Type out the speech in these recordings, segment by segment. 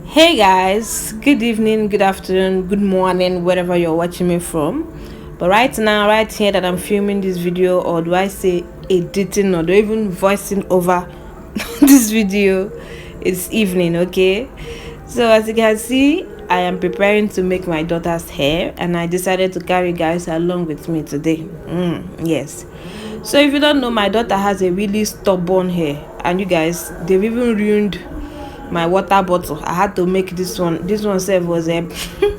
Hey guys, good evening, good afternoon, good morning, wherever you're watching me from. But right now, right here that I'm filming this video, or do I say editing, or do I even voicing over this video, it's evening, okay? So as you can see, I am preparing to make my daughter's hair, and I decided to carry you guys along with me today. Yes. So if you don't know, my daughter has a really stubborn hair, and you guys, they've even ruined my water bottle. I had to make this one self was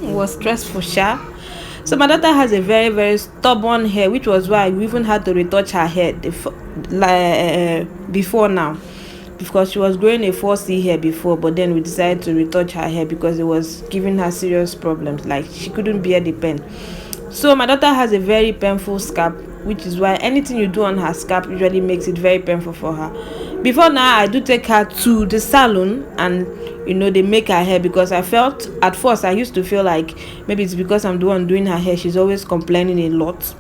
was stressful, so my daughter has a very stubborn hair, which was why we even had to retouch her hair before now, because she was growing a 4C hair before, but then we decided to retouch her hair because it was giving her serious problems, like she couldn't bear the pain. So my daughter has a very painful scalp, which is why anything you do on her scalp usually makes it very painful for her. Before now, I do take her to the salon and they make her hair, because I felt at first I used to feel like maybe it's because I'm the one doing her hair. She's always complaining a lot.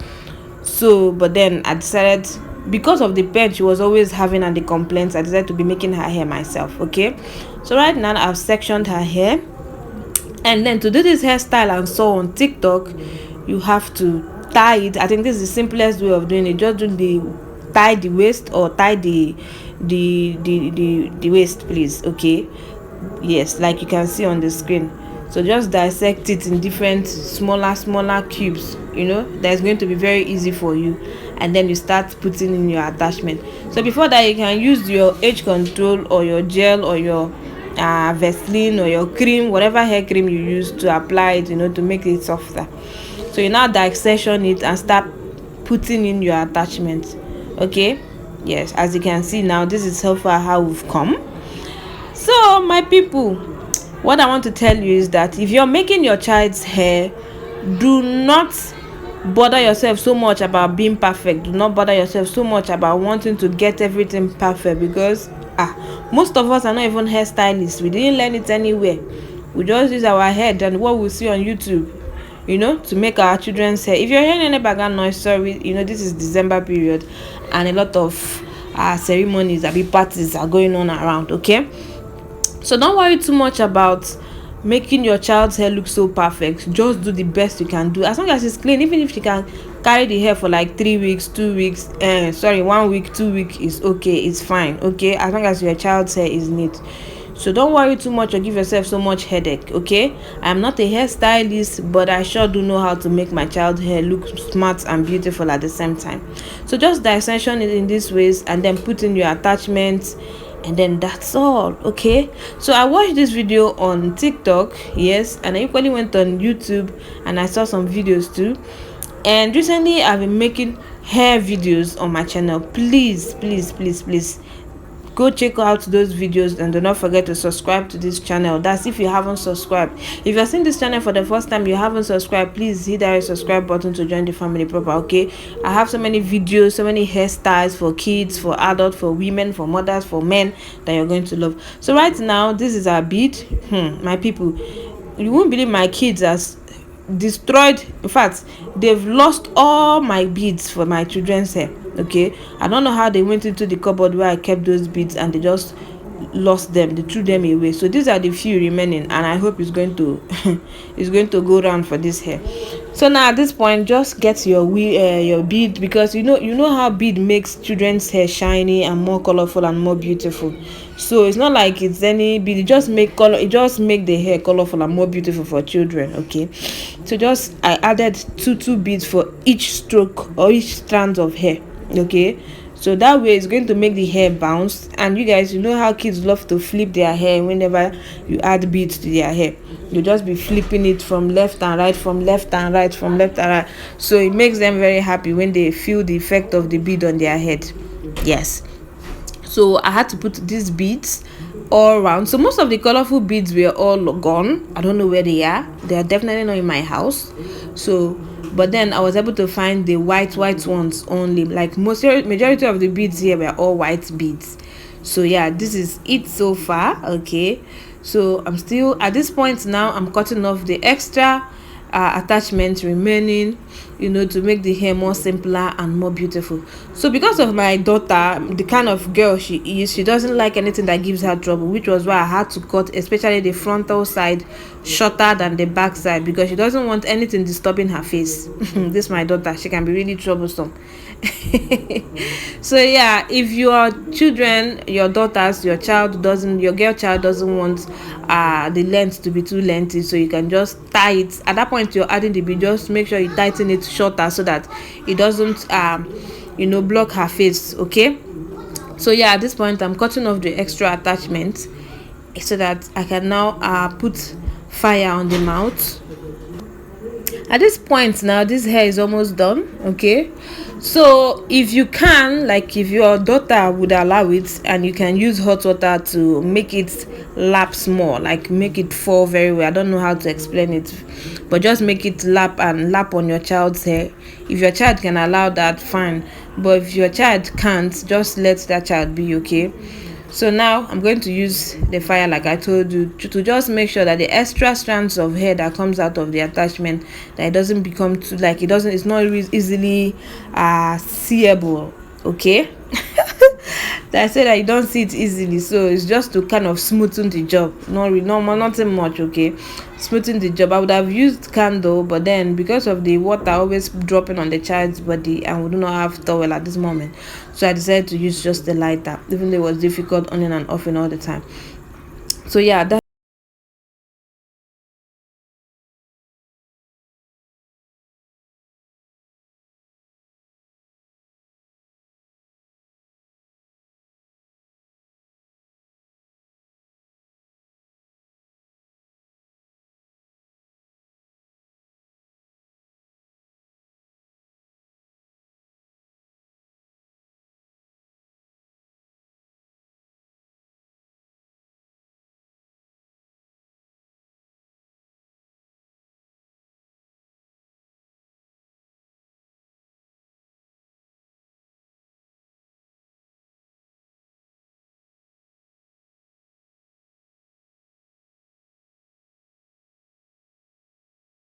So but then I decided, because of the pain she was always having and the complaints, I decided to be making her hair myself. Okay, so right now I've sectioned her hair, and then to do this hairstyle and so on TikTok, you have to tie it. I think this is the simplest way of doing it. Just do the tie the waist, or tie the waist, please. Okay, yes, like you can see on the screen. So just dissect it in different smaller cubes, that's going to be very easy for you. And then you start putting in your attachment. So before that, you can use your edge control or your gel or your Vaseline or your cream, whatever hair cream you use to apply it, to make it softer. So you now dissection it and start putting in your attachment. Okay, yes, as you can see now, this is so far how we've come. So my people, what I want to tell you is that if you're making your child's hair, do not bother yourself so much about being perfect. Do not bother yourself so much about wanting to get everything perfect, because most of us are not even hairstylists. We didn't learn it anywhere. We just use our head and what we see on YouTube, to make our children's hair. If you're hearing any background noise, sorry, this is December period, and a lot of ceremonies, parties are going on around. Okay, so don't worry too much about making your child's hair look so perfect. Just do the best you can do, as long as it's clean. Even if she can carry the hair for like 3 weeks, 2 weeks, 1 week, 2 weeks is okay, it's fine. Okay, as long as your child's hair is neat. So don't worry too much or give yourself so much headache. Okay, I'm not a hairstylist, but I sure do know how to make my child's hair look smart and beautiful at the same time. So just dissection it in these ways, and then put in your attachments, and then that's all. Okay, so I watched this video on TikTok, yes, and I equally went on YouTube and I saw some videos too. And recently I've been making hair videos on my channel. Please go check out those videos, and do not forget to subscribe to this channel. That's if you haven't subscribed. If you're seeing this channel for the first time, you haven't subscribed, please hit that subscribe button to join the family proper. Okay, I have so many videos, so many hairstyles for kids, for adults, for women, for mothers, for men, that you're going to love. So right now, this is our bead. My people, you won't believe my kids has destroyed, in fact they've lost all my beads for my children's hair. Okay, I don't know how they went into the cupboard where I kept those beads, and they just lost them, they threw them away. So these are the few remaining, and I hope it's going to it's going to go round for this hair. So now at this point, just get your bead, because you know how bead makes children's hair shiny and more colorful and more beautiful. So it's not like it's any bead, it just make the hair colorful and more beautiful for children. Okay, so just I added two beads for each stroke or each strand of hair. Okay, so that way it's going to make the hair bounce. And you guys, you know how kids love to flip their hair. Whenever you add beads to their hair, you just be flipping it from left and right, from left and right, from left and right. So it makes them very happy when they feel the effect of the bead on their head. Yes, so I had to put these beads all around. So most of the colorful beads were all gone. I don't know where they are. They are definitely not in my house. So but then I was able to find the white ones only. Like majority of the beads here were all white beads. So yeah, this is it so far. Okay, so I'm still at this point now, I'm cutting off the extra attachments remaining, to make the hair more simpler and more beautiful. So because of my daughter, the kind of girl she is, she doesn't like anything that gives her trouble, which was why I had to cut especially the frontal side shorter than the back side, because she doesn't want anything disturbing her face. This my daughter, she can be really troublesome. So yeah, if your children, your daughters, your girl child doesn't want the length to be too lengthy, so you can just tie it. At that point you're adding the bead, just make sure you tighten it shorter so that it doesn't block her face. Okay, so yeah, at this point I'm cutting off the extra attachment so that I can now put fire on the mouth. At this point now, this hair is almost done. Okay, so if you can, like if your daughter would allow it, and you can use hot water to make it lapse more, like make it fall very well. I don't know how to explain it, but just make it lap on your child's hair. If your child can allow that, fine, but if your child can't, just let that child be. Okay, so now I'm going to use the fire like I told you to just make sure that the extra strands of hair that comes out of the attachment, that it doesn't become too, like it's not easily seeable. Okay. I said that you don't see it easily, so it's just to kind of smoothen the job. Nothing much. Okay, smoothen the job. I would have used candle, but then because of the water always dropping on the child's body, and we do not have towel at this moment, so I decided to use just the lighter, even though it was difficult on and off all the time. So yeah, that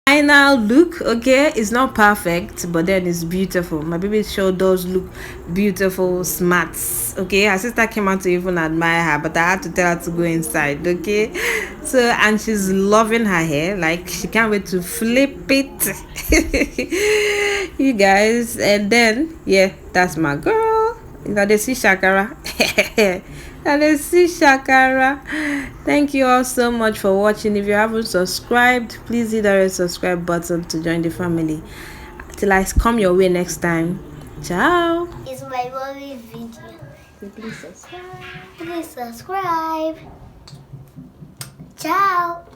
final look. Okay, it's not perfect, but then it's beautiful. My baby show does look beautiful, smart. Okay, her sister came out to even admire her, but I had to tell her to go inside. Okay, so, and she's loving her hair, like she can't wait to flip it. You guys, and then yeah, that's my girl. They see Shakara. And see Shakara. Thank you all so much for watching. If you haven't subscribed, please hit the red subscribe button to join the family. Till I come your way next time. Ciao. It's my mommy video. Please subscribe. Please subscribe. Ciao.